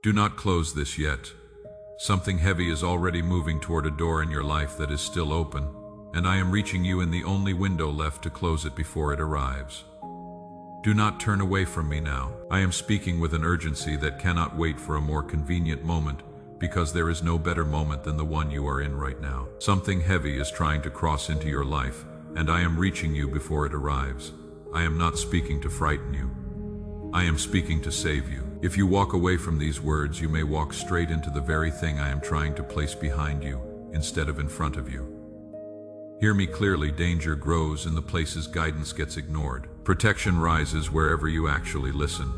Do not close this yet. Something heavy is already moving toward a door in your life that is still open, and I am reaching you in the only window left to close it before it arrives. Do not turn away from me now. I am speaking with an urgency that cannot wait for a more convenient moment, because there is no better moment than the one you are in right now. Something heavy is trying to cross into your life, and I am reaching you before it arrives. I am not speaking to frighten you. I am speaking to save you. If you walk away from these words, you may walk straight into the very thing I am trying to place behind you, instead of in front of you. Hear me clearly, danger grows in the places guidance gets ignored. Protection rises wherever you actually listen.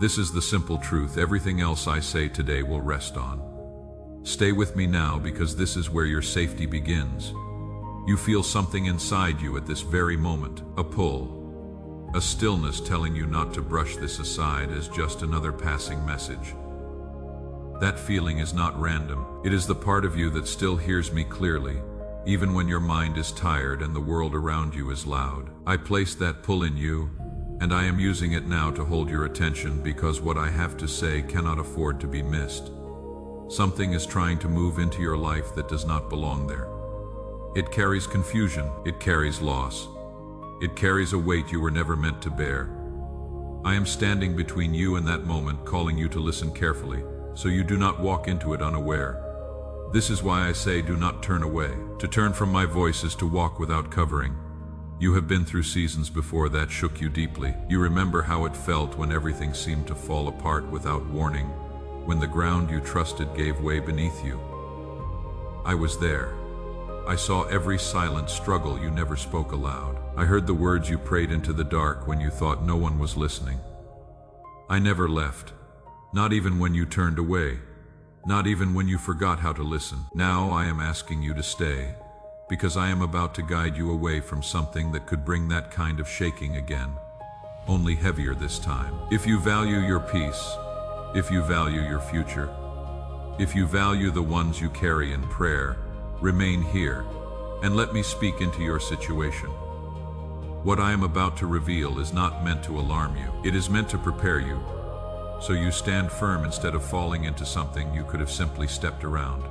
This is the simple truth. Everything else I say today will rest on. Stay with me now, because this is where your safety begins. You feel something inside you at this very moment, a pull. A stillness telling you not to brush this aside as just another passing message. That feeling is not random. It is the part of you that still hears me clearly, even when your mind is tired and the world around you is loud. I placed that pull in you, and I am using it now to hold your attention, because what I have to say cannot afford to be missed. Something is trying to move into your life that does not belong there. It carries confusion, it carries loss. It carries a weight you were never meant to bear. I am standing between you and that moment, calling you to listen carefully, so you do not walk into it unaware. This is why I say do not turn away. To turn from my voice is to walk without covering. You have been through seasons before that shook you deeply. You remember how it felt when everything seemed to fall apart without warning, when the ground you trusted gave way beneath you. I was there. I saw every silent struggle you never spoke aloud. I heard the words you prayed into the dark when you thought no one was listening. I never left, not even when you turned away, not even when you forgot how to listen. Now I am asking you to stay, because I am about to guide you away from something that could bring that kind of shaking again, only heavier this time. If you value your peace, if you value your future, if you value the ones you carry in prayer, remain here, and let me speak into your situation. What I am about to reveal is not meant to alarm you. It is meant to prepare you, so you stand firm instead of falling into something you could have simply stepped around.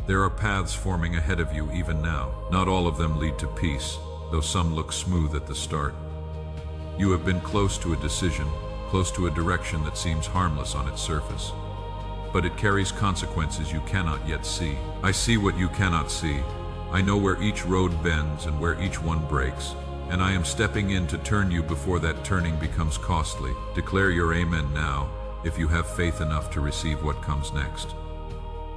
There are paths forming ahead of you even now. Not all of them lead to peace, though some look smooth at the start. You have been close to a decision, close to a direction that seems harmless on its surface. But it carries consequences you cannot yet see. I see what you cannot see. I know where each road bends and where each one breaks, and I am stepping in to turn you before that turning becomes costly. Declare your amen now, if you have faith enough to receive what comes next.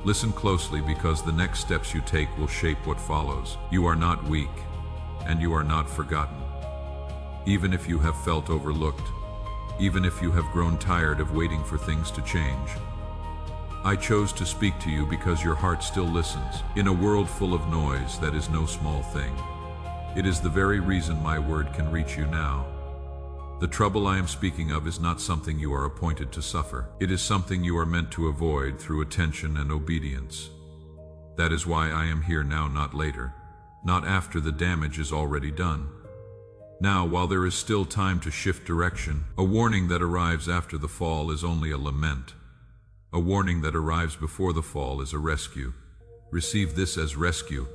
Listen closely, because the next steps you take will shape what follows. You are not weak, and you are not forgotten. Even if you have felt overlooked, even if you have grown tired of waiting for things to change, I chose to speak to you because your heart still listens. In a world full of noise, that is no small thing. It is the very reason my word can reach you now. The trouble I am speaking of is not something you are appointed to suffer. It is something you are meant to avoid through attention and obedience. That is why I am here now, not later, not after the damage is already done. Now, while there is still time to shift direction, a warning that arrives after the fall is only a lament. A warning that arrives before the fall is a rescue. Receive this as rescue.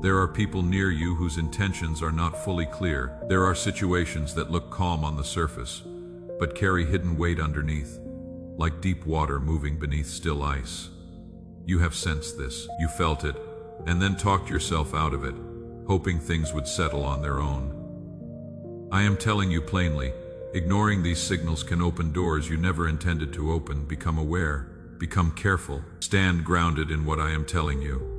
There are people near you whose intentions are not fully clear. There are situations that look calm on the surface, but carry hidden weight underneath, like deep water moving beneath still ice. You have sensed this, you felt it, and then talked yourself out of it, hoping things would settle on their own. I am telling you plainly, ignoring these signals can open doors you never intended to open. Become aware, become careful, stand grounded in what I am telling you.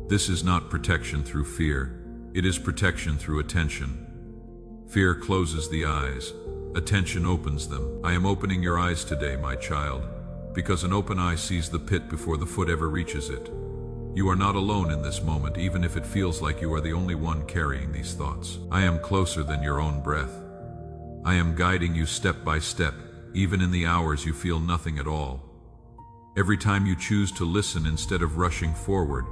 This is not protection through fear, it is protection through attention. Fear closes the eyes, attention opens them. I am opening your eyes today, my child, because an open eye sees the pit before the foot ever reaches it. You are not alone in this moment, even if it feels like you are the only one carrying these thoughts. I am closer than your own breath. I am guiding you step by step, even in the hours you feel nothing at all. Every time you choose to listen instead of rushing forward,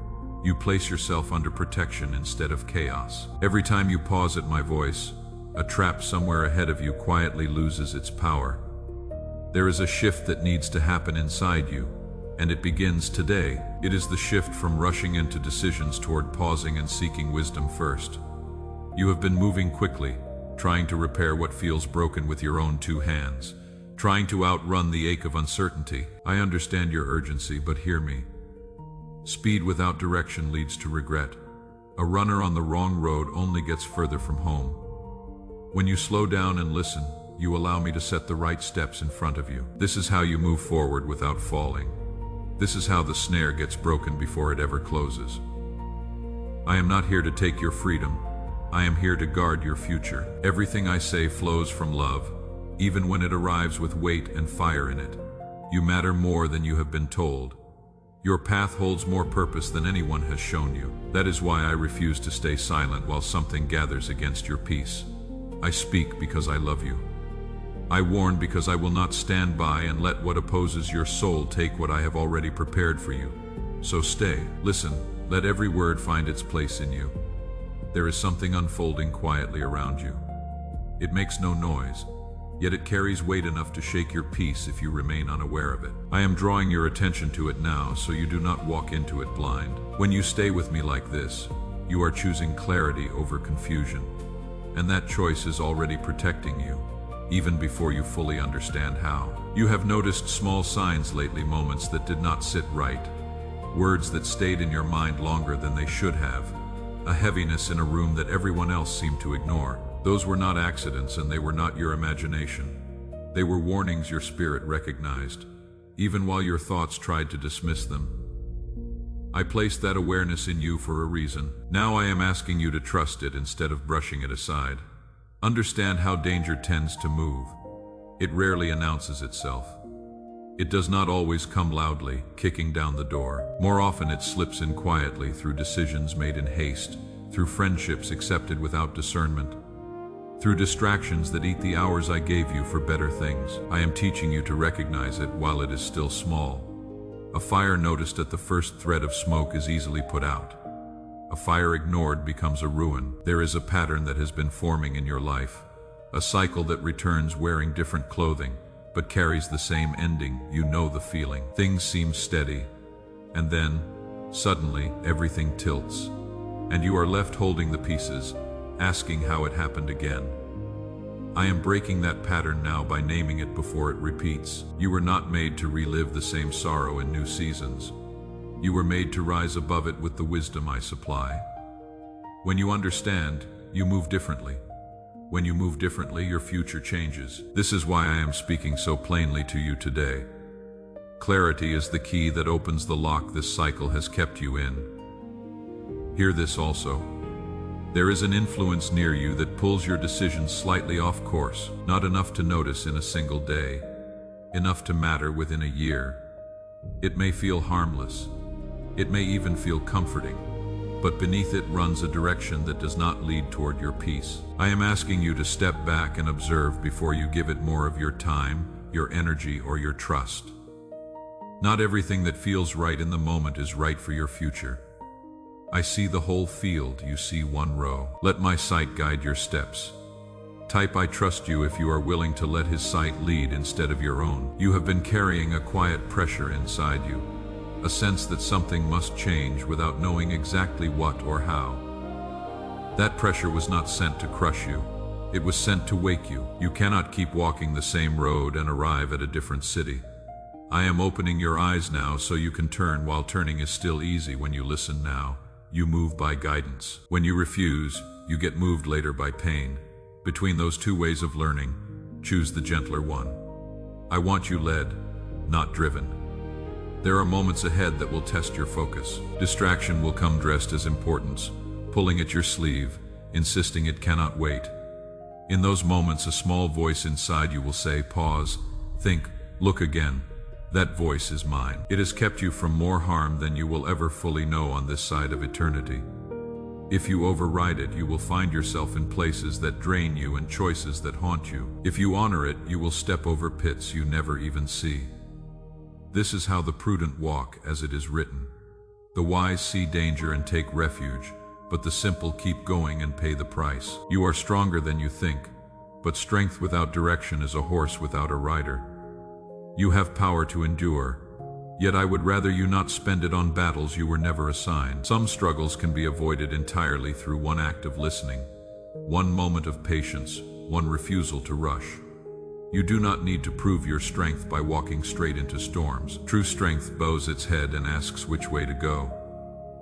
you place yourself under protection instead of chaos. Every time you pause at my voice, a trap somewhere ahead of you quietly loses its power. There is a shift that needs to happen inside you, and it begins today. It is the shift from rushing into decisions toward pausing and seeking wisdom first. You have been moving quickly, trying to repair what feels broken with your own two hands, trying to outrun the ache of uncertainty. I understand your urgency, but hear me. Speed without direction leads to regret. A runner on the wrong road only gets further from home. When you slow down and listen, you allow me to set the right steps in front of you. This is how you move forward without falling. This is how the snare gets broken before it ever closes. I am not here to take your freedom. I am here to guard your future. Everything I say flows from love, even when it arrives with weight and fire in it. You matter more than you have been told. Your path holds more purpose than anyone has shown you. That is why I refuse to stay silent while something gathers against your peace. I speak because I love you. I warn because I will not stand by and let what opposes your soul take what I have already prepared for you. So stay, listen, let every word find its place in you. There is something unfolding quietly around you. It makes no noise, yet it carries weight enough to shake your peace if you remain unaware of it. I am drawing your attention to it now so you do not walk into it blind. When you stay with me like this, you are choosing clarity over confusion, and that choice is already protecting you, even before you fully understand how. You have noticed small signs lately, moments that did not sit right, words that stayed in your mind longer than they should have, a heaviness in a room that everyone else seemed to ignore. Those were not accidents, and they were not your imagination. They were warnings your spirit recognized, even while your thoughts tried to dismiss them. I placed that awareness in you for a reason. Now I am asking you to trust it instead of brushing it aside. Understand how danger tends to move. It rarely announces itself. It does not always come loudly, kicking down the door. More often it slips in quietly through decisions made in haste, through friendships accepted without discernment, through distractions that eat the hours I gave you for better things. I am teaching you to recognize it while it is still small. A fire noticed at the first thread of smoke is easily put out. A fire ignored becomes a ruin. There is a pattern that has been forming in your life, a cycle that returns wearing different clothing, but carries the same ending. You know the feeling. Things seem steady, and then, suddenly, everything tilts, and you are left holding the pieces, asking how it happened again. I am breaking that pattern now by naming it before it repeats. You were not made to relive the same sorrow in new seasons. You were made to rise above it with the wisdom I supply. When you understand, you move differently. When you move differently, your future changes. This is why I am speaking so plainly to you today. Clarity is the key that opens the lock this cycle has kept you in. Hear this also. There is an influence near you that pulls your decisions slightly off course, not enough to notice in a single day, enough to matter within a year. It may feel harmless. It may even feel comforting, but beneath it runs a direction that does not lead toward your peace. I am asking you to step back and observe before you give it more of your time, your energy, or your trust. Not everything that feels right in the moment is right for your future. I see the whole field, you see one row. Let my sight guide your steps. Type "I trust you" if you are willing to let his sight lead instead of your own. You have been carrying a quiet pressure inside you, a sense that something must change without knowing exactly what or how. That pressure was not sent to crush you. It was sent to wake you. You cannot keep walking the same road and arrive at a different city. I am opening your eyes now so you can turn while turning is still easy. When you listen now, you move by guidance. When you refuse, you get moved later by pain. Between those two ways of learning, choose the gentler one. I want you led, not driven. There are moments ahead that will test your focus. Distraction will come dressed as importance, pulling at your sleeve, insisting it cannot wait. In those moments, a small voice inside you will say, "Pause, think, look again." That voice is mine. It has kept you from more harm than you will ever fully know on this side of eternity. If you override it, you will find yourself in places that drain you and choices that haunt you. If you honor it, you will step over pits you never even see. This is how the prudent walk, as it is written. The wise see danger and take refuge, but the simple keep going and pay the price. You are stronger than you think, but strength without direction is a horse without a rider. You have power to endure, yet I would rather you not spend it on battles you were never assigned. Some struggles can be avoided entirely through one act of listening, one moment of patience, one refusal to rush. You do not need to prove your strength by walking straight into storms. True strength bows its head and asks which way to go.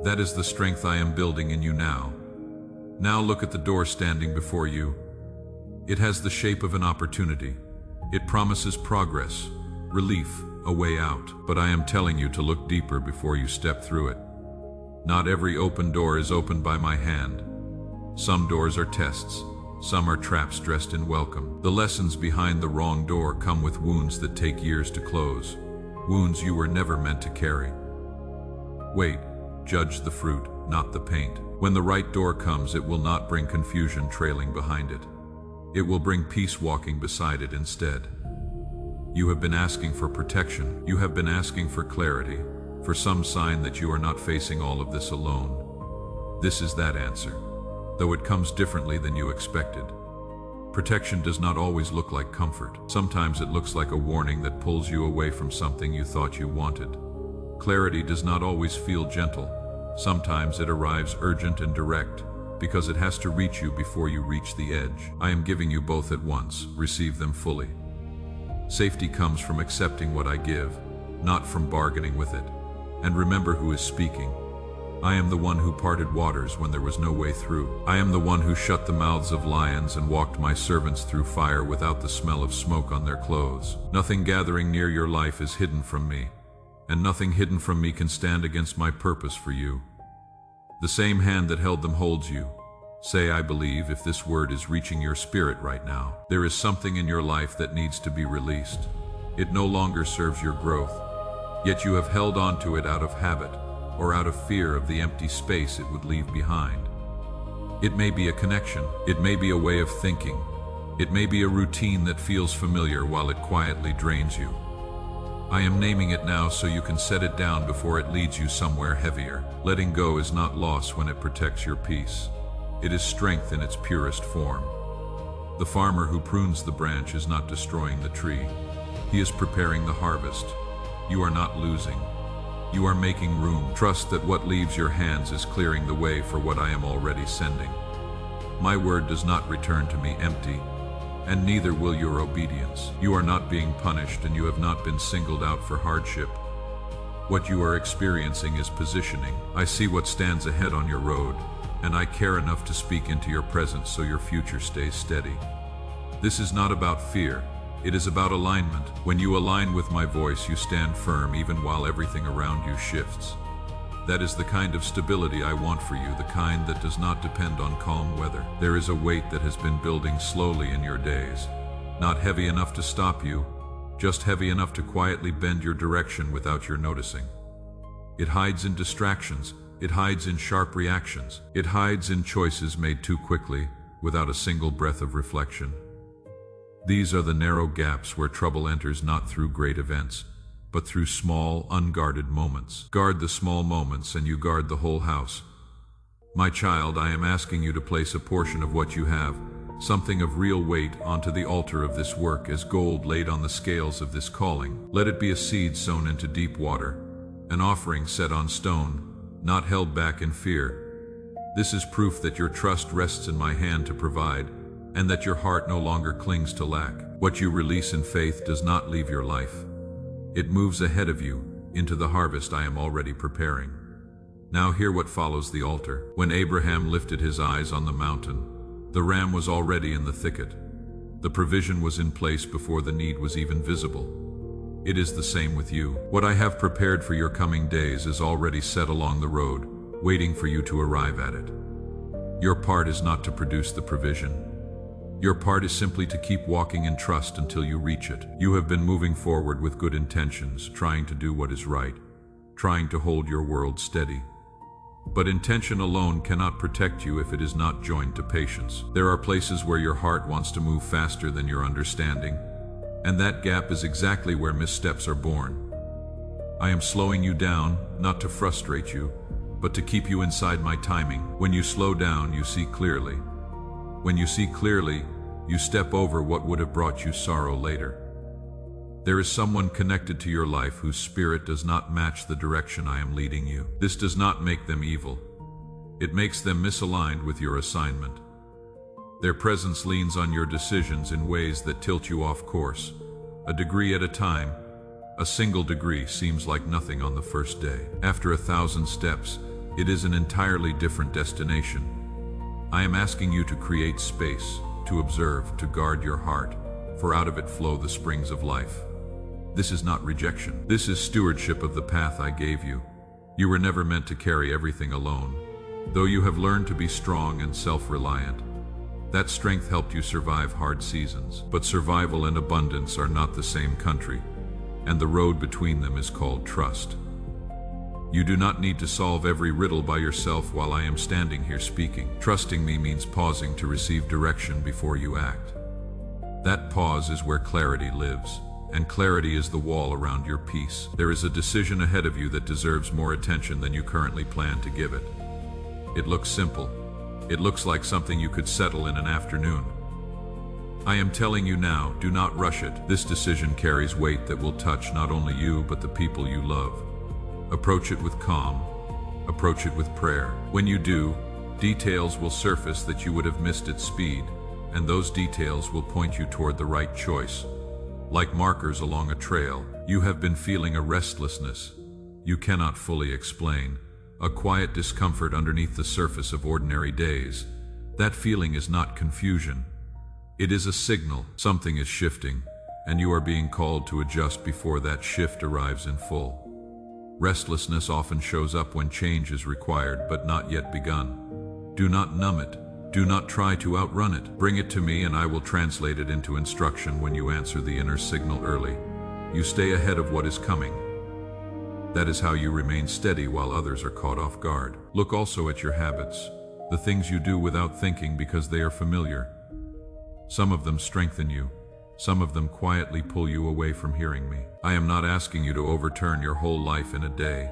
That is the strength I am building in you now. Now look at the door standing before you. It has the shape of an opportunity. It promises progress, relief, a way out. But I am telling you to look deeper before you step through it. Not every open door is opened by my hand. Some doors are tests. Some are traps dressed in welcome. The lessons behind the wrong door come with wounds that take years to close. Wounds you were never meant to carry. Wait, judge the fruit, not the paint. When the right door comes, it will not bring confusion trailing behind it. It will bring peace walking beside it instead. You have been asking for protection. You have been asking for clarity, for some sign that you are not facing all of this alone. This is that answer, though it comes differently than you expected. Protection does not always look like comfort. Sometimes it looks like a warning that pulls you away from something you thought you wanted. Clarity does not always feel gentle. Sometimes it arrives urgent and direct, because it has to reach you before you reach the edge. I am giving you both at once. Receive them fully. Safety comes from accepting what I give, not from bargaining with it. And remember who is speaking. I am the one who parted waters when there was no way through. I am the one who shut the mouths of lions and walked my servants through fire without the smell of smoke on their clothes. Nothing gathering near your life is hidden from me, and nothing hidden from me can stand against my purpose for you. The same hand that held them holds you. Say, I believe, if this word is reaching your spirit right now. There is something in your life that needs to be released. It no longer serves your growth, yet you have held on to it out of habit, or out of fear of the empty space it would leave behind. It may be a connection, it may be a way of thinking, it may be a routine that feels familiar while it quietly drains you. I am naming it now so you can set it down before it leads you somewhere heavier. Letting go is not loss when it protects your peace. It is strength in its purest form. The farmer who prunes the branch is not destroying the tree. He is preparing the harvest. You are not losing. You are making room. Trust that what leaves your hands is clearing the way for what I am already sending. My word does not return to me empty, and neither will your obedience. You are not being punished, and you have not been singled out for hardship. What you are experiencing is positioning. I see what stands ahead on your road, and I care enough to speak into your presence so your future stays steady. This is not about fear. It is about alignment. When you align with my voice, you stand firm even while everything around you shifts. That is the kind of stability I want for you, the kind that does not depend on calm weather. There is a weight that has been building slowly in your days. Not heavy enough to stop you, just heavy enough to quietly bend your direction without your noticing. It hides in distractions. It hides in sharp reactions. It hides in choices made too quickly, without a single breath of reflection. These are the narrow gaps where trouble enters not through great events, but through small, unguarded moments. Guard the small moments and you guard the whole house. My child, I am asking you to place a portion of what you have, something of real weight, onto the altar of this work as gold laid on the scales of this calling. Let it be a seed sown into deep water, an offering set on stone, not held back in fear. This is proof that your trust rests in my hand to provide, and that your heart no longer clings to lack. What you release in faith does not leave your life. It moves ahead of you, into the harvest I am already preparing. Now hear what follows the altar. When Abraham lifted his eyes on the mountain, the ram was already in the thicket. The provision was in place before the need was even visible. It is the same with you. What I have prepared for your coming days is already set along the road, waiting for you to arrive at it. Your part is not to produce the provision. Your part is simply to keep walking in trust until you reach it. You have been moving forward with good intentions, trying to do what is right, trying to hold your world steady. But intention alone cannot protect you if it is not joined to patience. There are places where your heart wants to move faster than your understanding, and that gap is exactly where missteps are born. I am slowing you down, not to frustrate you, but to keep you inside my timing. When you slow down, you see clearly. When you see clearly, you step over what would have brought you sorrow later. There is someone connected to your life whose spirit does not match the direction I am leading you. This does not make them evil. It makes them misaligned with your assignment. Their presence leans on your decisions in ways that tilt you off course. A degree at a time, a single degree seems like nothing on the first day. After 1,000 steps, it is an entirely different destination. I am asking you to create space, to observe, to guard your heart, for out of it flow the springs of life. This is not rejection. This is stewardship of the path I gave you. You were never meant to carry everything alone. Though you have learned to be strong and self-reliant, that strength helped you survive hard seasons. But survival and abundance are not the same country, and the road between them is called trust. You do not need to solve every riddle by yourself while I am standing here speaking. Trusting me means pausing to receive direction before you act. That pause is where clarity lives, and clarity is the wall around your peace. There is a decision ahead of you that deserves more attention than you currently plan to give it. It looks simple. It looks like something you could settle in an afternoon. I am telling you now, do not rush it. This decision carries weight that will touch not only you, but the people you love. Approach it with calm. Approach it with prayer. When you do, details will surface that you would have missed at speed, and those details will point you toward the right choice. Like markers along a trail, you have been feeling a restlessness you cannot fully explain, a quiet discomfort underneath the surface of ordinary days. That feeling is not confusion. It is a signal. Something is shifting, and you are being called to adjust before that shift arrives in full. Restlessness often shows up when change is required but not yet begun. Do not numb it. Do not try to outrun it. Bring it to me and I will translate it into instruction when you answer the inner signal early. You stay ahead of what is coming. That is how you remain steady while others are caught off guard. Look also at your habits, the things you do without thinking because they are familiar. Some of them strengthen you. Some of them quietly pull you away from hearing me. I am not asking you to overturn your whole life in a day.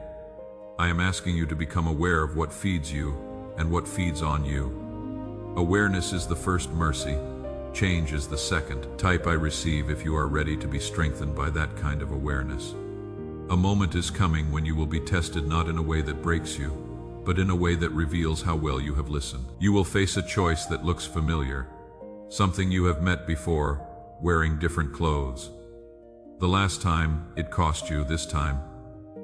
I am asking you to become aware of what feeds you and what feeds on you. Awareness is the first mercy. Change is the second. Type I receive if you are ready to be strengthened by that kind of awareness. A moment is coming when you will be tested not in a way that breaks you, but in a way that reveals how well you have listened. You will face a choice that looks familiar, something you have met before, wearing different clothes. The last time, it cost you. This time,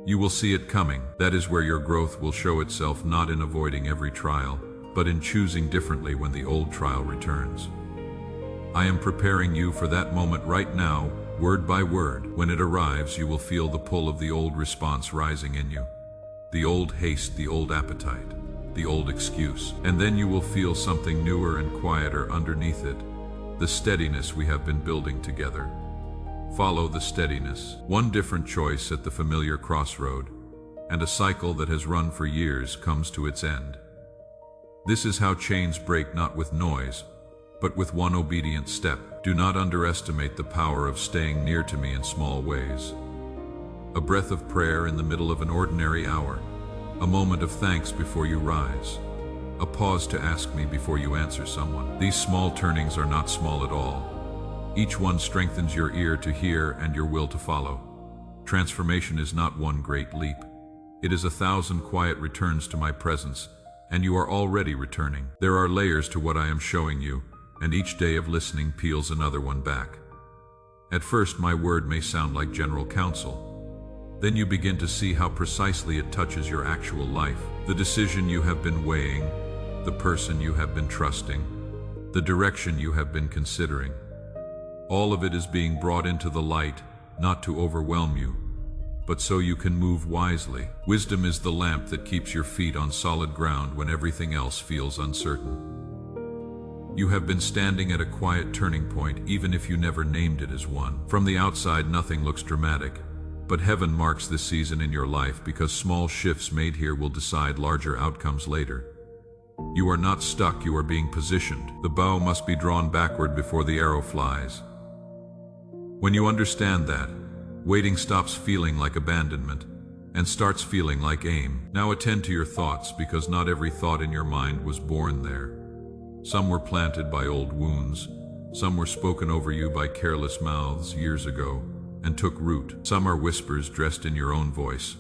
you will see it coming. That is where your growth will show itself, not in avoiding every trial, but in choosing differently when the old trial returns. I am preparing you for that moment right now, word by word. When it arrives, you will feel the pull of the old response rising in you. The old haste, the old appetite, the old excuse. And then you will feel something newer and quieter underneath it. The steadiness we have been building together. Follow the steadiness. One different choice at the familiar crossroad, and a cycle that has run for years comes to its end. This is how chains break, not with noise, but with one obedient step. Do not underestimate the power of staying near to me in small ways. A breath of prayer in the middle of an ordinary hour, a moment of thanks before you rise, a pause to ask me before you answer someone. These small turnings are not small at all. Each one strengthens your ear to hear and your will to follow. Transformation is not one great leap. It is 1,000 quiet returns to my presence, and you are already returning. There are layers to what I am showing you, and each day of listening peels another one back. At first, my word may sound like general counsel. Then you begin to see how precisely it touches your actual life. The decision you have been weighing, the person you have been trusting, the direction you have been considering. All of it is being brought into the light, not to overwhelm you, but so you can move wisely. Wisdom is the lamp that keeps your feet on solid ground when everything else feels uncertain. You have been standing at a quiet turning point, even if you never named it as one. From the outside, nothing looks dramatic, but heaven marks this season in your life because small shifts made here will decide larger outcomes later. You are not stuck, you are being positioned. The bow must be drawn backward before the arrow flies. When you understand that, waiting stops feeling like abandonment and starts feeling like aim. Now attend to your thoughts, because not every thought in your mind was born there. Some were planted by old wounds. Some were spoken over you by careless mouths years ago. and took root. Some are whispers dressed in your own voice.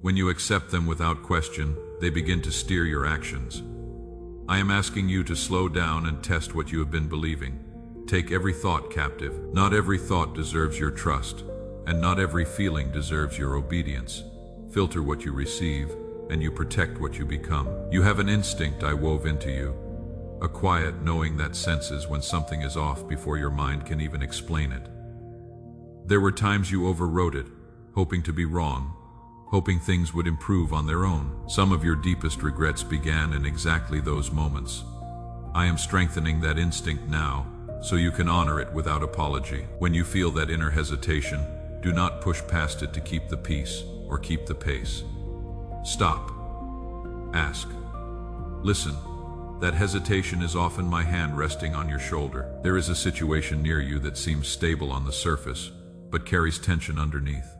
When you accept them without question, they begin to steer your actions. I am asking you to slow down and test what you have been believing. Take every thought captive. Not every thought deserves your trust, and not every feeling deserves your obedience. Filter what you receive, and you protect what you become. You have an instinct I wove into you, a quiet knowing that senses when something is off before your mind can even explain it. There were times you overrode it, hoping to be wrong, hoping things would improve on their own. Some of your deepest regrets began in exactly those moments. I am strengthening that instinct now, so you can honor it without apology. When you feel that inner hesitation, do not push past it to keep the peace or keep the pace. Stop. Ask. Listen. That hesitation is often my hand resting on your shoulder. There is a situation near you that seems stable on the surface, but carries tension underneath.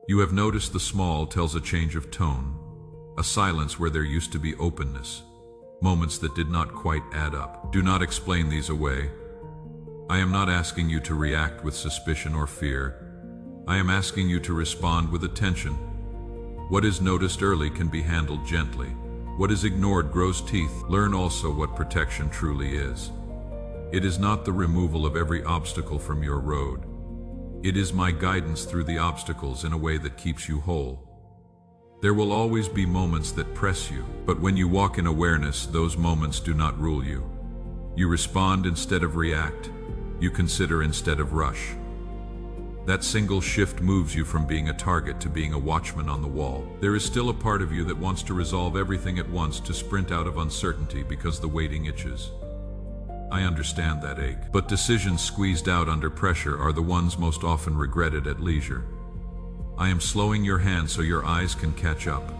You have noticed the small tells a change of tone, a silence where there used to be openness, moments that did not quite add up. Do not explain these away. I am not asking you to react with suspicion or fear. I am asking you to respond with attention. What is noticed early can be handled gently. What is ignored grows teeth. Learn also what protection truly is. It is not the removal of every obstacle from your road. It is my guidance through the obstacles in a way that keeps you whole. There will always be moments that press you, but when you walk in awareness, those moments do not rule you. You respond instead of react. You consider instead of rush. That single shift moves you from being a target to being a watchman on the wall. There is still a part of you that wants to resolve everything at once, to sprint out of uncertainty because the waiting itches. I understand that ache, but decisions squeezed out under pressure are the ones most often regretted at leisure. I am slowing your hand so your eyes can catch up.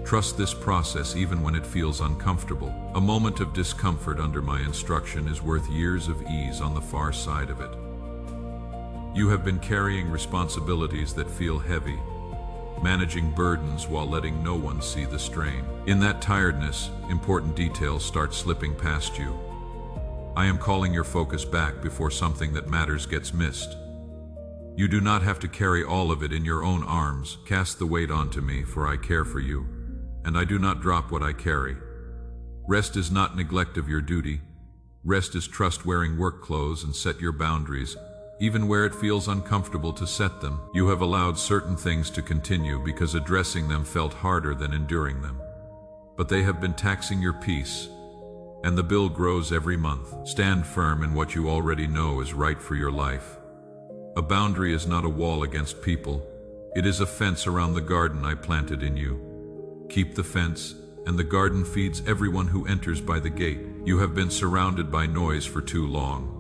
Trust this process even when it feels uncomfortable. A moment of discomfort under my instruction is worth years of ease on the far side of it. You have been carrying responsibilities that feel heavy, managing burdens while letting no one see the strain. In that tiredness, important details start slipping past you. I am calling your focus back before something that matters gets missed. You do not have to carry all of it in your own arms. Cast the weight onto me, for I care for you, and I do not drop what I carry. Rest is not neglect of your duty. Rest is trust wearing work clothes and set your boundaries, even where it feels uncomfortable to set them. You have allowed certain things to continue because addressing them felt harder than enduring them. But they have been taxing your peace, and the bill grows every month. Stand firm in what you already know is right for your life. A boundary is not a wall against people. It is a fence around the garden I planted in you. Keep the fence, and the garden feeds everyone who enters by the gate. You have been surrounded by noise for too long.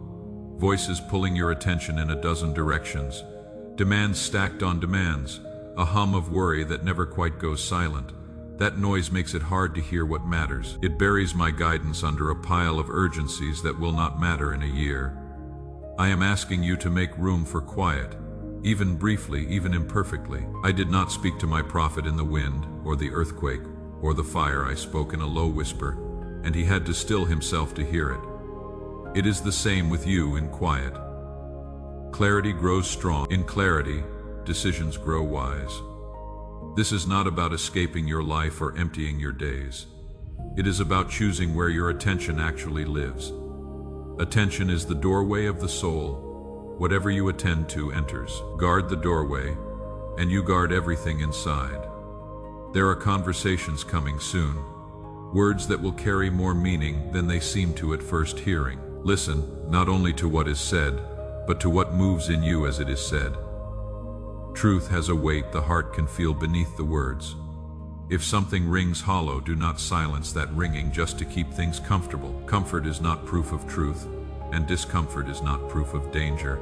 Voices pulling your attention in a dozen directions. Demands stacked on demands. A hum of worry that never quite goes silent. That noise makes it hard to hear what matters. It buries my guidance under a pile of urgencies that will not matter in a year. I am asking you to make room for quiet, even briefly, even imperfectly. I did not speak to my prophet in the wind, or the earthquake, or the fire. I spoke in a low whisper, and he had to still himself to hear it. It is the same with you in quiet. Clarity grows strong. In clarity, decisions grow wise. This is not about escaping your life or emptying your days. It is about choosing where your attention actually lives. Attention is the doorway of the soul. Whatever you attend to enters. Guard the doorway, and you guard everything inside. There are conversations coming soon, words that will carry more meaning than they seem to at first hearing. Listen, not only to what is said, but to what moves in you as it is said. Truth has a weight the heart can feel beneath the words. If something rings hollow, do not silence that ringing just to keep things comfortable. Comfort is not proof of truth, and discomfort is not proof of danger.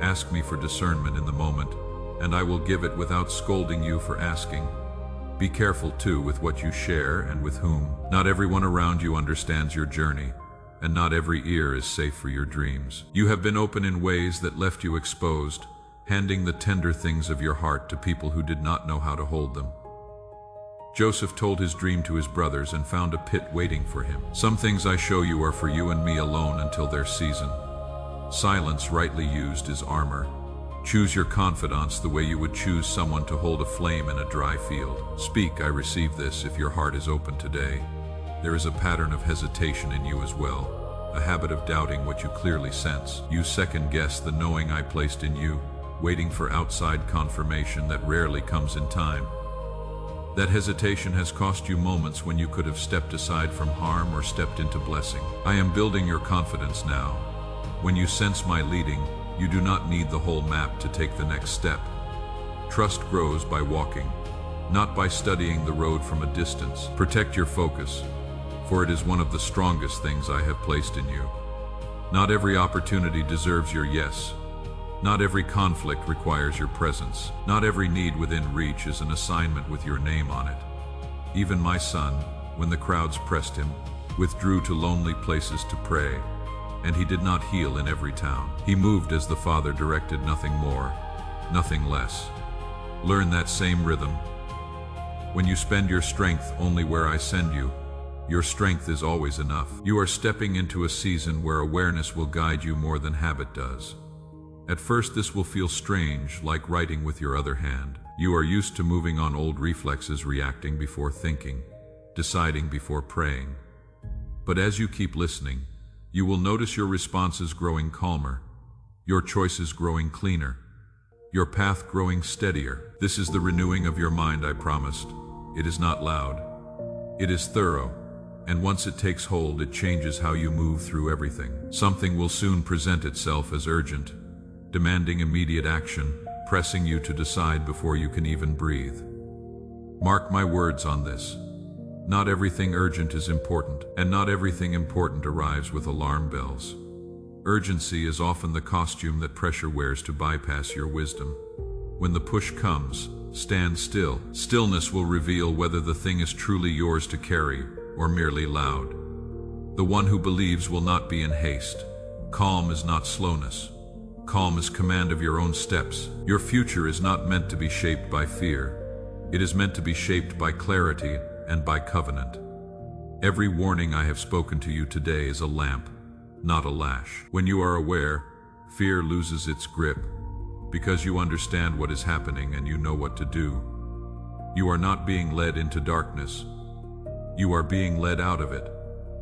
Ask me for discernment in the moment, and I will give it without scolding you for asking. Be careful, too, with what you share and with whom. Not everyone around you understands your journey, and not every ear is safe for your dreams. You have been open in ways that left you exposed, handing the tender things of your heart to people who did not know how to hold them. Joseph told his dream to his brothers and found a pit waiting for him. Some things I show you are for you and me alone until their season. Silence rightly used is armor. Choose your confidants the way you would choose someone to hold a flame in a dry field. Speak, I receive this, if your heart is open today. There is a pattern of hesitation in you as well, a habit of doubting what you clearly sense. You second-guess the knowing I placed in you, waiting for outside confirmation that rarely comes in time. That hesitation has cost you moments when you could have stepped aside from harm or stepped into blessing. I am building your confidence now. When you sense my leading, you do not need the whole map to take the next step. Trust grows by walking, not by studying the road from a distance. Protect your focus, for it is one of the strongest things I have placed in you. Not every opportunity deserves your yes. Not every conflict requires your presence. Not every need within reach is an assignment with your name on it. Even my son, when the crowds pressed him, withdrew to lonely places to pray, and he did not heal in every town. He moved as the Father directed, nothing more, nothing less. Learn that same rhythm. When you spend your strength only where I send you, your strength is always enough. You are stepping into a season where awareness will guide you more than habit does. At first this will feel strange, like writing with your other hand. You are used to moving on old reflexes, reacting before thinking, deciding before praying. But as you keep listening, you will notice your responses growing calmer, your choices growing cleaner, your path growing steadier. This is the renewing of your mind I promised. It is not loud. It is thorough, and once it takes hold, it changes how you move through everything. Something will soon present itself as urgent, demanding immediate action, pressing you to decide before you can even breathe. Mark my words on this. Not everything urgent is important, and not everything important arrives with alarm bells. Urgency is often the costume that pressure wears to bypass your wisdom. When the push comes, stand still. Stillness will reveal whether the thing is truly yours to carry or merely loud. The one who believes will not be in haste. Calm is not slowness. Calm is command of your own steps. Your future is not meant to be shaped by fear. It is meant to be shaped by clarity and by covenant. Every warning I have spoken to you today is a lamp, not a lash. When you are aware, fear loses its grip, because you understand what is happening and you know what to do. You are not being led into darkness. You are being led out of it,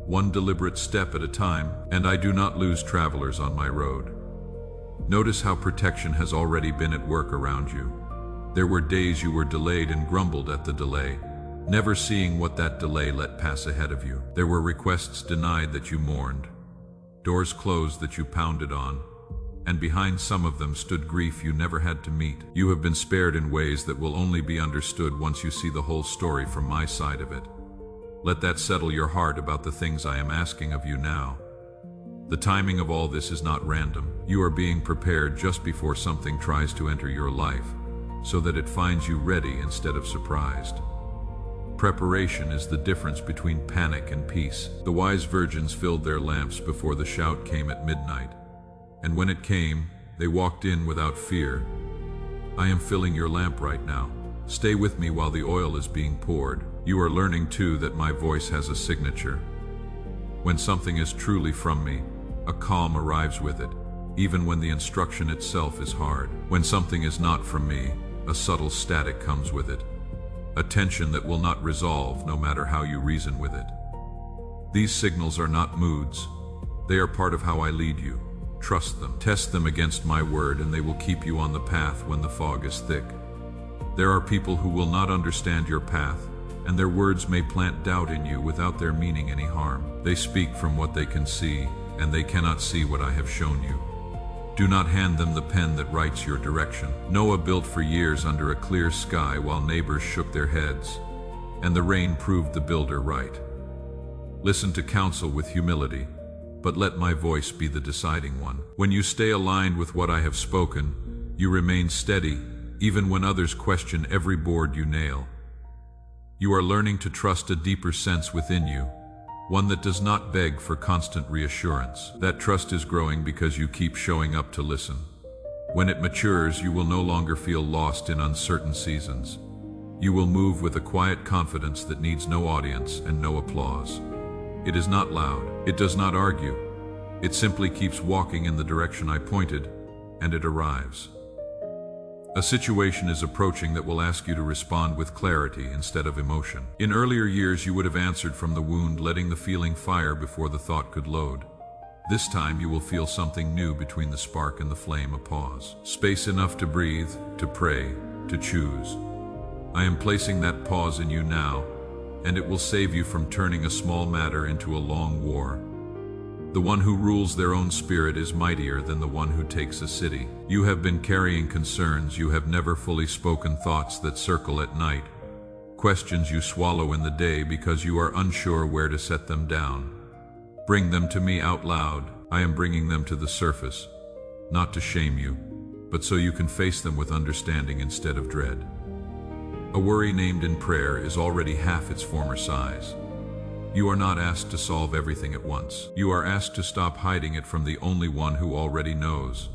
one deliberate step at a time, and I do not lose travelers on my road. Notice how protection has already been at work around you. There were days you were delayed and grumbled at the delay, never seeing what that delay let pass ahead of you. There were requests denied that you mourned, doors closed that you pounded on, and behind some of them stood grief you never had to meet. You have been spared in ways that will only be understood once you see the whole story from my side of it. Let that settle your heart about the things I am asking of you now. The timing of all this is not random. You are being prepared just before something tries to enter your life, so that it finds you ready instead of surprised. Preparation is the difference between panic and peace. The wise virgins filled their lamps before the shout came at midnight, and when it came, they walked in without fear. I am filling your lamp right now. Stay with me while the oil is being poured. You are learning too that my voice has a signature. When something is truly from me, a calm arrives with it, even when the instruction itself is hard. When something is not from me, a subtle static comes with it, a tension that will not resolve no matter how you reason with it. These signals are not moods. They are part of how I lead you. Trust them. Test them against my word, and they will keep you on the path when the fog is thick. There are people who will not understand your path, and their words may plant doubt in you without their meaning any harm. They speak from what they can see, and they cannot see what I have shown you. Do not hand them the pen that writes your direction. Noah built for years under a clear sky while neighbors shook their heads, and the rain proved the builder right. Listen to counsel with humility, but let my voice be the deciding one. When you stay aligned with what I have spoken, you remain steady, even when others question every board you nail. You are learning to trust a deeper sense within you, one that does not beg for constant reassurance. That trust is growing because you keep showing up to listen. When it matures, you will no longer feel lost in uncertain seasons. You will move with a quiet confidence that needs no audience and no applause. It is not loud. It does not argue. It simply keeps walking in the direction I pointed, and it arrives. A situation is approaching that will ask you to respond with clarity instead of emotion. In earlier years, you would have answered from the wound, letting the feeling fire before the thought could load. This time you will feel something new between the spark and the flame, a pause. Space enough to breathe, to pray, to choose. I am placing that pause in you now, and it will save you from turning a small matter into a long war. The one who rules their own spirit is mightier than the one who takes a city. You have been carrying concerns you have never fully spoken, thoughts that circle at night, questions you swallow in the day because you are unsure where to set them down. Bring them to me out loud. I am bringing them to the surface, not to shame you, but so you can face them with understanding instead of dread. A worry named in prayer is already half its former size. You are not asked to solve everything at once. You are asked to stop hiding it from the only one who already knows.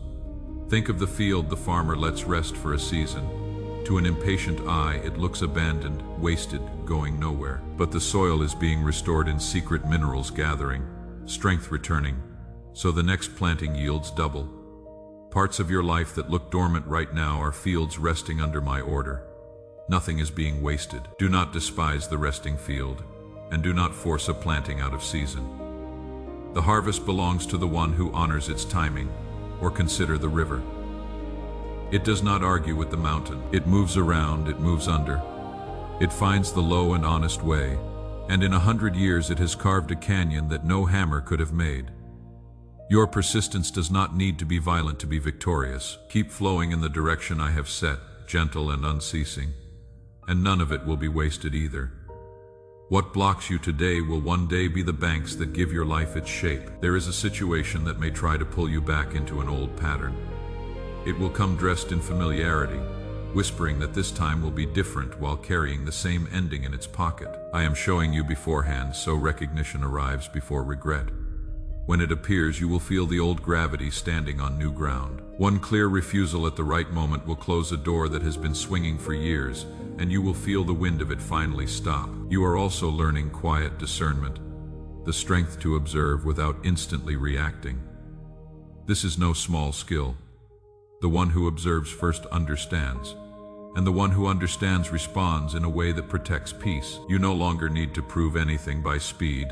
Think of the field the farmer lets rest for a season. To an impatient eye, it looks abandoned, wasted, going nowhere. But the soil is being restored in secret, minerals gathering, strength returning, so the next planting yields double. Parts of your life that look dormant right now are fields resting under my order. Nothing is being wasted. Do not despise the resting field, and do not force a planting out of season. The harvest belongs to the one who honors its timing, or consider the river. It does not argue with the mountain. It moves around, it moves under. It finds the low and honest way, and in 100 years it has carved a canyon that no hammer could have made. Your persistence does not need to be violent to be victorious. Keep flowing in the direction I have set, gentle and unceasing, and none of it will be wasted either. What blocks you today will one day be the banks that give your life its shape. There is a situation that may try to pull you back into an old pattern. It will come dressed in familiarity, whispering that this time will be different while carrying the same ending in its pocket. I am showing you beforehand so recognition arrives before regret. When it appears, you will feel the old gravity standing on new ground. One clear refusal at the right moment will close a door that has been swinging for years, and you will feel the wind of it finally stop. You are also learning quiet discernment, the strength to observe without instantly reacting. This is no small skill. The one who observes first understands, and the one who understands responds in a way that protects peace. You no longer need to prove anything by speed.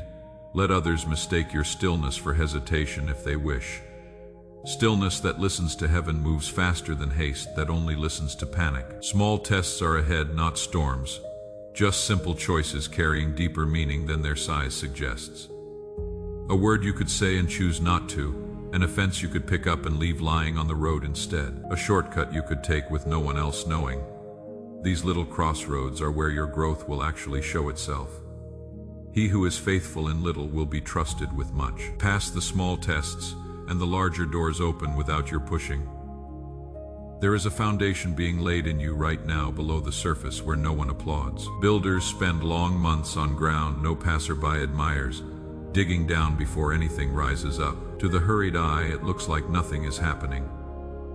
Let others mistake your stillness for hesitation if they wish. Stillness that listens to heaven moves faster than haste that only listens to panic. Small tests are ahead, not storms. Just simple choices carrying deeper meaning than their size suggests. A word you could say and choose not to, an offense you could pick up and leave lying on the road instead, a shortcut you could take with no one else knowing. These little crossroads are where your growth will actually show itself. He who is faithful in little will be trusted with much. Pass the small tests, and the larger doors open without your pushing. There is a foundation being laid in you right now below the surface where no one applauds. Builders spend long months on ground no passerby admires, digging down before anything rises up. To the hurried eye, it looks like nothing is happening.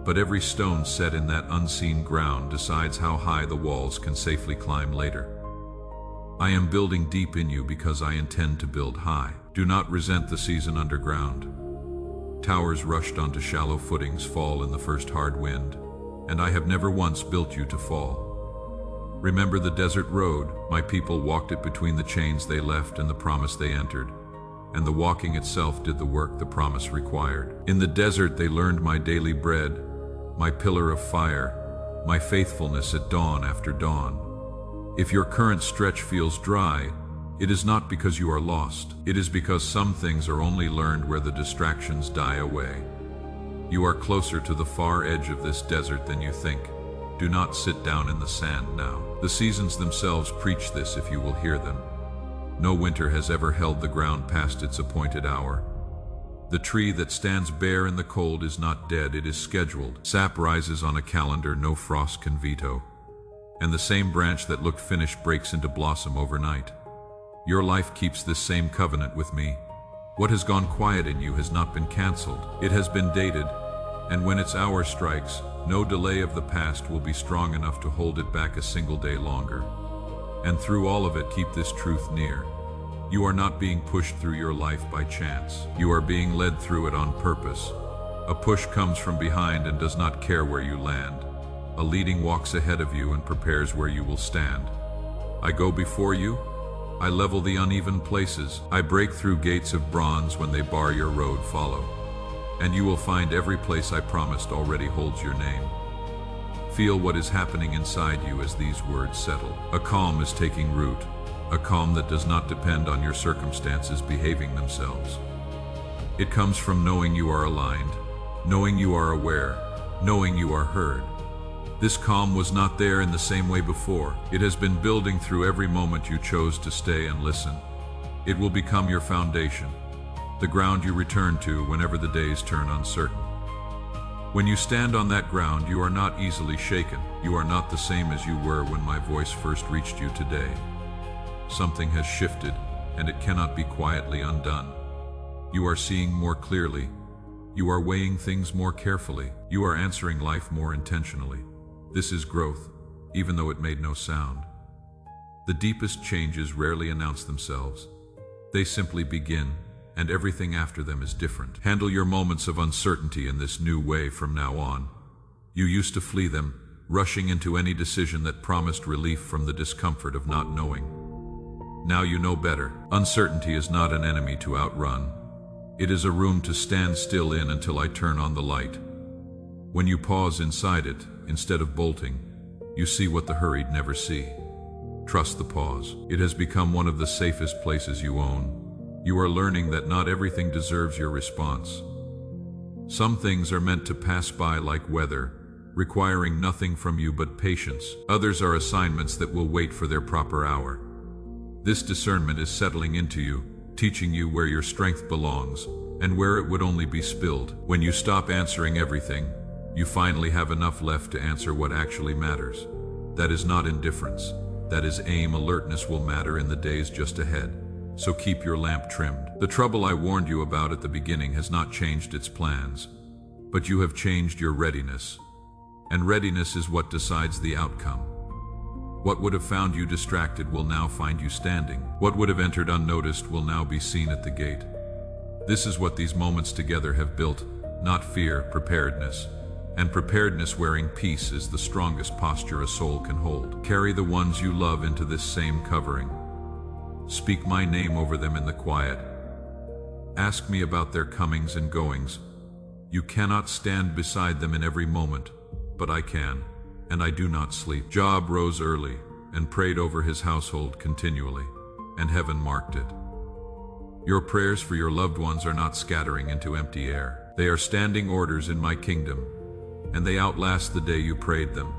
But every stone set in that unseen ground decides how high the walls can safely climb later. I am building deep in you because I intend to build high. Do not resent the season underground. Towers rushed onto shallow footings fall in the first hard wind, and I have never once built you to fall. Remember the desert road. My people walked it between the chains they left and the promise they entered, and the walking itself did the work the promise required. In the desert they learned my daily bread, my pillar of fire, my faithfulness at dawn after dawn. If your current stretch feels dry, it is not because you are lost. It is because some things are only learned where the distractions die away. You are closer to the far edge of this desert than you think. Do not sit down in the sand now. The seasons themselves preach this if you will hear them. No winter has ever held the ground past its appointed hour. The tree that stands bare in the cold is not dead, it is scheduled. Sap rises on a calendar no frost can veto. And the same branch that looked finished breaks into blossom overnight. Your life keeps this same covenant with me. What has gone quiet in you has not been canceled. It has been dated, and when its hour strikes, no delay of the past will be strong enough to hold it back a single day longer. And through all of it, keep this truth near. You are not being pushed through your life by chance. You are being led through it on purpose. A push comes from behind and does not care where you land. A leading walks ahead of you and prepares where you will stand. I go before you. I level the uneven places. I break through gates of bronze when they bar your road. Follow. And you will find every place I promised already holds your name. Feel what is happening inside you as these words settle. A calm is taking root. A calm that does not depend on your circumstances behaving themselves. It comes from knowing you are aligned, knowing you are aware, knowing you are heard. This calm was not there in the same way before. It has been building through every moment you chose to stay and listen. It will become your foundation, the ground you return to whenever the days turn uncertain. When you stand on that ground, you are not easily shaken. You are not the same as you were when my voice first reached you today. Something has shifted, and it cannot be quietly undone. You are seeing more clearly. You are weighing things more carefully. You are answering life more intentionally. This is growth, even though it made no sound. The deepest changes rarely announce themselves. They simply begin, and everything after them is different. Handle your moments of uncertainty in this new way from now on. You used to flee them, rushing into any decision that promised relief from the discomfort of not knowing. Now you know better. Uncertainty is not an enemy to outrun. It is a room to stand still in until I turn on the light. When you pause inside it, instead of bolting, you see what the hurried never see. Trust the pause. It has become one of the safest places you own. You are learning that not everything deserves your response. Some things are meant to pass by like weather, requiring nothing from you but patience. Others are assignments that will wait for their proper hour. This discernment is settling into you, teaching you where your strength belongs and where it would only be spilled. When you stop answering everything, you finally have enough left to answer what actually matters. That is not indifference. That is aim. Alertness will matter in the days just ahead. So keep your lamp trimmed. The trouble I warned you about at the beginning has not changed its plans, but you have changed your readiness. And readiness is what decides the outcome. What would have found you distracted will now find you standing. What would have entered unnoticed will now be seen at the gate. This is what these moments together have built, not fear, preparedness. And preparedness wearing peace is the strongest posture a soul can hold. Carry the ones you love into this same covering. Speak my name over them in the quiet. Ask me about their comings and goings. You cannot stand beside them in every moment, but I can, and I do not sleep. Job rose early and prayed over his household continually, and heaven marked it. Your prayers for your loved ones are not scattering into empty air. They are standing orders in my kingdom, and they outlast the day you prayed them.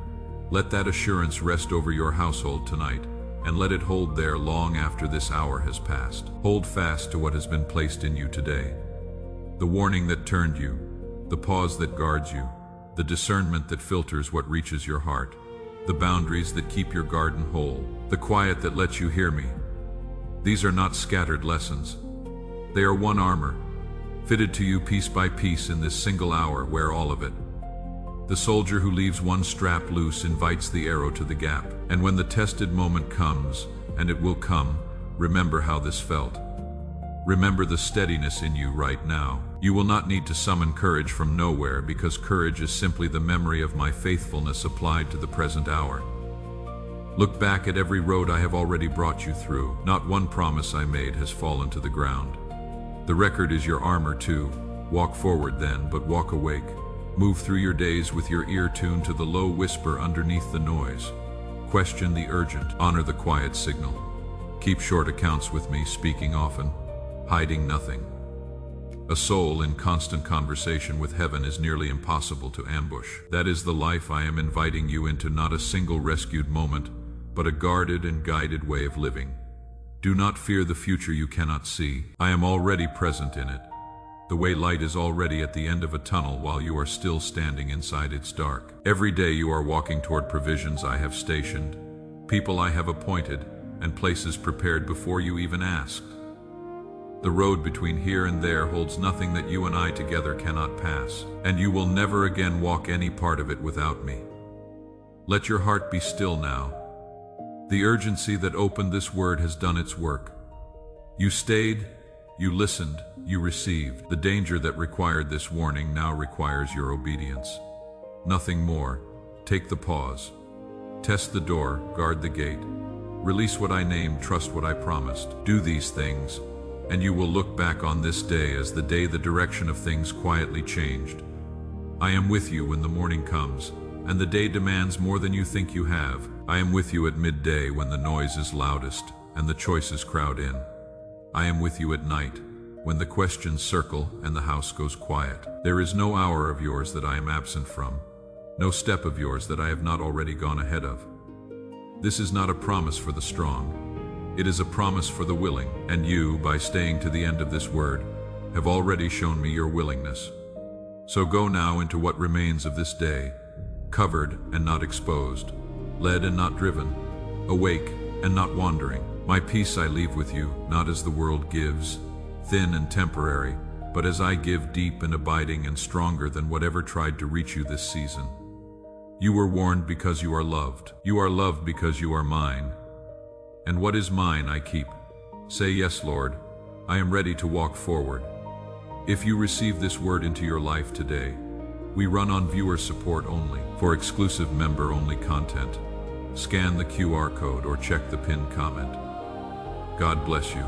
Let that assurance rest over your household tonight, and let it hold there long after this hour has passed. Hold fast to what has been placed in you today. The warning that turned you, the pause that guards you, the discernment that filters what reaches your heart, the boundaries that keep your garden whole, the quiet that lets you hear me. These are not scattered lessons. They are one armor, fitted to you piece by piece in this single hour. Wear all of it. The soldier who leaves one strap loose invites the arrow to the gap. And when the tested moment comes, and it will come, remember how this felt. Remember the steadiness in you right now. You will not need to summon courage from nowhere, because courage is simply the memory of my faithfulness applied to the present hour. Look back at every road I have already brought you through. Not one promise I made has fallen to the ground. The record is your armor too. Walk forward then, but walk awake. Move through your days with your ear tuned to the low whisper underneath the noise. Question the urgent, honor the quiet signal. Keep short accounts with me, speaking often, hiding nothing. A soul in constant conversation with heaven is nearly impossible to ambush. That is the life I am inviting you into, not a single rescued moment, but a guarded and guided way of living. Do not fear the future you cannot see. I am already present in it. The way light is already at the end of a tunnel while you are still standing inside its dark. Every day you are walking toward provisions I have stationed, people I have appointed, and places prepared before you even asked. The road between here and there holds nothing that you and I together cannot pass, and you will never again walk any part of it without me. Let your heart be still now. The urgency that opened this word has done its work. You stayed, you listened, you received. The danger that required this warning now requires your obedience. Nothing more. Take the pause. Test the door, guard the gate. Release what I named, trust what I promised. Do these things, and you will look back on this day as the day the direction of things quietly changed. I am with you when the morning comes, and the day demands more than you think you have. I am with you at midday when the noise is loudest and the choices crowd in. I am with you at night when the questions circle and the house goes quiet. There is no hour of yours that I am absent from, no step of yours that I have not already gone ahead of. This is not a promise for the strong. It is a promise for the willing, and you, by staying to the end of this word, have already shown me your willingness. So go now into what remains of this day, covered and not exposed, led and not driven, awake and not wandering. My peace I leave with you, not as the world gives, thin and temporary, but as I give, deep and abiding and stronger than whatever tried to reach you this season. You were warned because you are loved. You are loved because you are mine. And what is mine I keep. Say yes, Lord. I am ready to walk forward. If you receive this word into your life today, we run on viewer support only. For exclusive member-only content, scan the QR code or check the pinned comment. God bless you.